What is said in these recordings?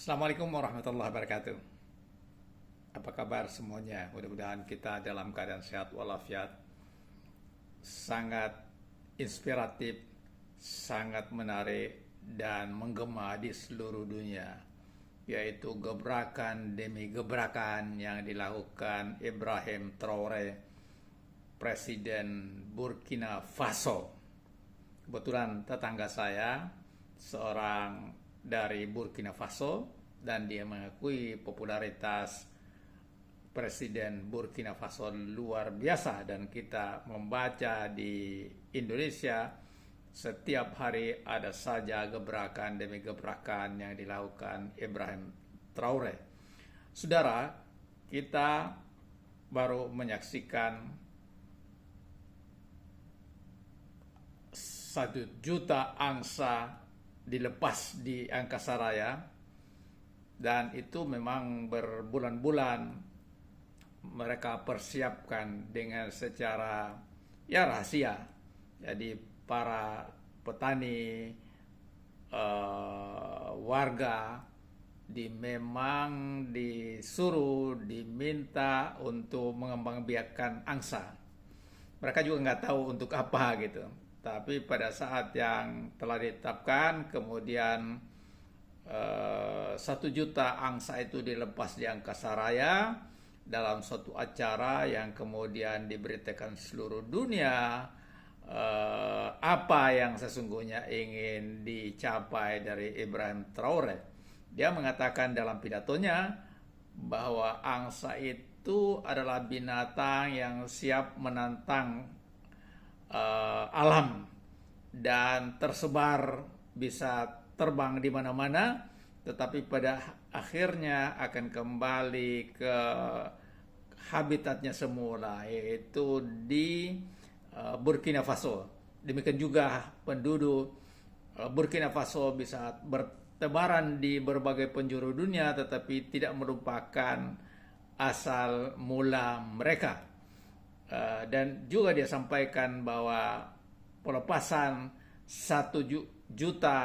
Assalamualaikum warahmatullahi wabarakatuh. Apa kabar semuanya? Mudah-mudahan kita dalam keadaan sehat walafiat. Sangat inspiratif, sangat menarik dan menggema di seluruh dunia, yaitu gebrakan demi gebrakan yang dilakukan Ibrahim Traoré, Presiden Burkina Faso. Kebetulan tetangga saya seorang dari Burkina Faso, dan dia mengakui popularitas Presiden Burkina Faso luar biasa, dan kita membaca di Indonesia setiap hari ada saja gebrakan demi gebrakan yang dilakukan Ibrahim Traoré. Saudara, kita baru menyaksikan 1 juta angsa dilepas di Angkasa Raya, dan itu memang berbulan-bulan mereka persiapkan dengan secara rahasia. Jadi para petani, warga memang disuruh, diminta untuk mengembangbiakkan angsa. Mereka juga nggak tahu untuk apa gitu. Tapi pada saat yang telah ditetapkan, kemudian 1 juta angsa itu dilepas di Angkasa Raya dalam suatu acara yang kemudian diberitakan seluruh dunia apa yang sesungguhnya ingin dicapai dari Ibrahim Traoré. Dia mengatakan dalam pidatonya bahwa angsa itu adalah binatang yang siap menantang alam dan tersebar, bisa terbang di mana-mana, tetapi pada akhirnya akan kembali ke habitatnya semula, yaitu di Burkina Faso. Demikian juga penduduk Burkina Faso bisa bertebaran di berbagai penjuru dunia, tetapi tidak merupakan asal mula mereka. Dan juga dia sampaikan bahwa pelepasan 1 juta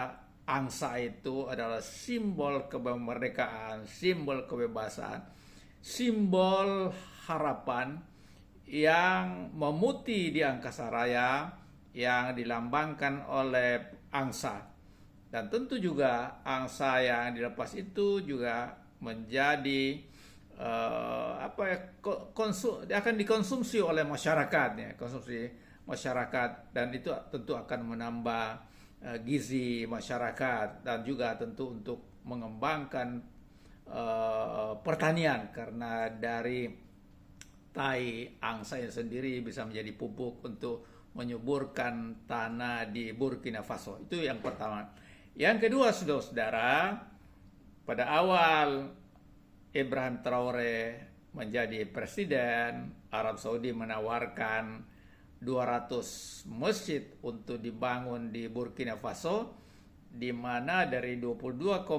angsa itu adalah simbol kemerdekaan, simbol kebebasan, simbol harapan yang memutih di Angkasa Raya yang dilambangkan oleh angsa. Dan tentu juga angsa yang dilepas itu juga menjadi akan dikonsumsi oleh masyarakat, konsumsi masyarakat, dan itu tentu akan menambah gizi masyarakat, dan juga tentu untuk mengembangkan pertanian, karena dari tai angsa yang sendiri bisa menjadi pupuk untuk menyuburkan tanah di Burkina Faso. Itu yang pertama. Yang kedua, saudara-saudara, pada awal Ibrahim Traoré menjadi presiden, Arab Saudi menawarkan 200 masjid untuk dibangun di Burkina Faso, di mana dari 22,4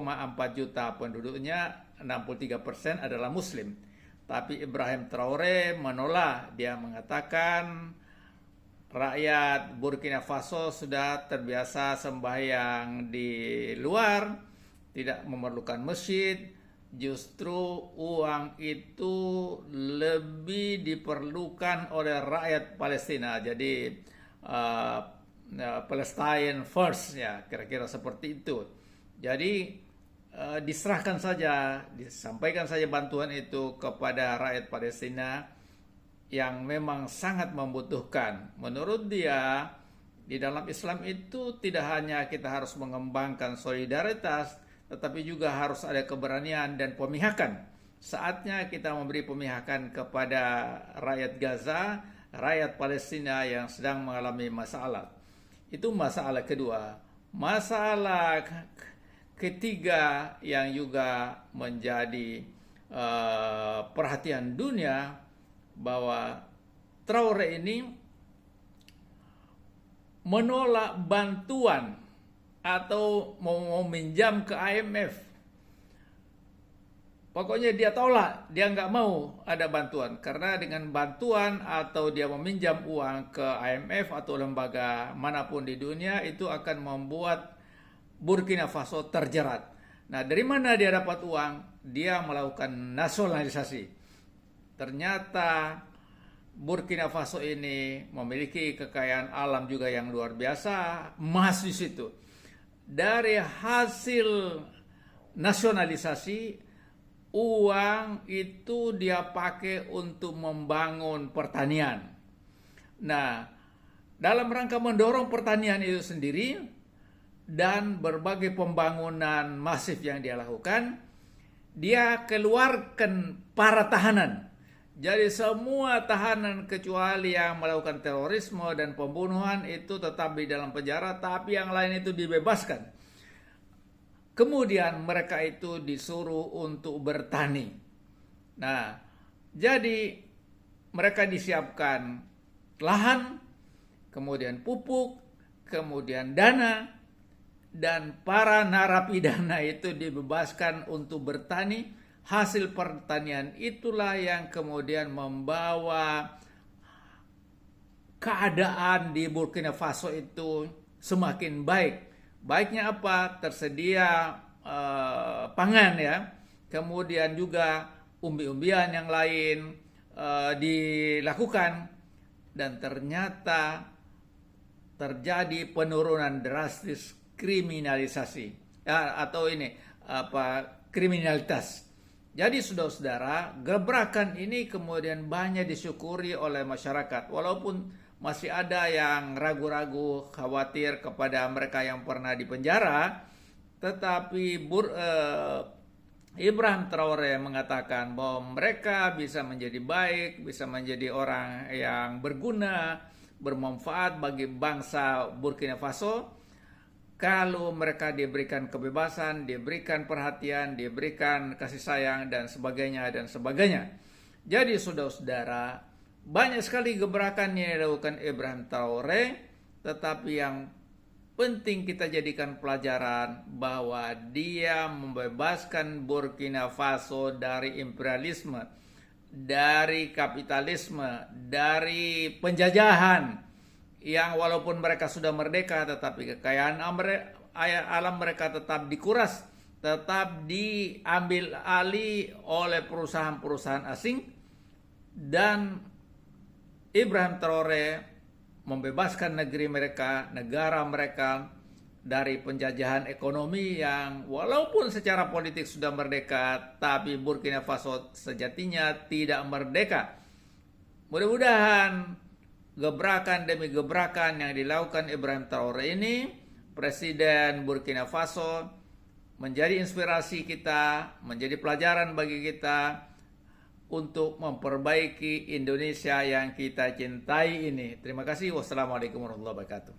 juta penduduknya 63% adalah Muslim. Tapi Ibrahim Traoré menolak. Dia mengatakan rakyat Burkina Faso sudah terbiasa sembahyang di luar, tidak memerlukan masjid. Justru uang itu lebih diperlukan oleh rakyat Palestina. Jadi Palestine first, kira-kira seperti itu. Jadi diserahkan saja, disampaikan saja bantuan itu kepada rakyat Palestina yang memang sangat membutuhkan. Menurut dia, di dalam Islam itu tidak hanya kita harus mengembangkan solidaritas, tetapi juga harus ada keberanian dan pemihakan. Saatnya kita memberi pemihakan kepada rakyat Gaza, rakyat Palestina yang sedang mengalami masalah. Itu masalah kedua. Masalah ketiga yang juga menjadi perhatian dunia, bahwa Traoré ini menolak bantuan atau mau meminjam ke IMF. Pokoknya dia tolak, dia nggak mau ada bantuan. Karena dengan bantuan atau dia meminjam uang ke IMF atau lembaga manapun di dunia, itu akan membuat Burkina Faso terjerat. Nah, dari mana dia dapat uang? Dia melakukan nasionalisasi. Ternyata Burkina Faso ini memiliki kekayaan alam juga yang luar biasa, emas di situ. Dari hasil nasionalisasi, uang itu dia pakai untuk membangun pertanian. Nah, dalam rangka mendorong pertanian itu sendiri dan berbagai pembangunan masif yang dia lakukan, dia keluarkan para tahanan. Jadi semua tahanan kecuali yang melakukan terorisme dan pembunuhan itu tetap di dalam penjara, tapi yang lain itu dibebaskan. Kemudian mereka itu disuruh untuk bertani. Nah, jadi mereka disiapkan lahan, kemudian pupuk, kemudian dana, dan para narapidana itu dibebaskan untuk bertani. Hasil pertanian itulah yang kemudian membawa keadaan di Burkina Faso itu semakin baik. Baiknya apa? Tersedia pangan ya. Kemudian juga umbi-umbian yang lain dilakukan. Dan ternyata terjadi penurunan drastis kriminalisasi atau kriminalitas. Jadi saudara-saudara, gebrakan ini kemudian banyak disyukuri oleh masyarakat. Walaupun masih ada yang ragu-ragu, khawatir kepada mereka yang pernah dipenjara, tetapi Ibrahim Traoré mengatakan bahwa mereka bisa menjadi baik, bisa menjadi orang yang berguna, bermanfaat bagi bangsa Burkina Faso. Kalau mereka diberikan kebebasan, diberikan perhatian, diberikan kasih sayang, dan sebagainya, dan sebagainya. Jadi saudara-saudara, banyak sekali gebrakan yang dilakukan Ibrahim Traoré, tetapi yang penting kita jadikan pelajaran bahwa dia membebaskan Burkina Faso dari imperialisme, dari kapitalisme, dari penjajahan, yang walaupun mereka sudah merdeka tetapi kekayaan alam mereka tetap dikuras, tetap diambil alih oleh perusahaan-perusahaan asing. Dan Ibrahim Traoré membebaskan negara mereka dari penjajahan ekonomi yang walaupun secara politik sudah merdeka, tapi Burkina Faso sejatinya tidak merdeka. Mudah-mudahan gebrakan demi gebrakan yang dilakukan Ibrahim Traoré ini, Presiden Burkina Faso, menjadi inspirasi kita, menjadi pelajaran bagi kita untuk memperbaiki Indonesia yang kita cintai ini. Terima kasih. Wassalamualaikum warahmatullahi wabarakatuh.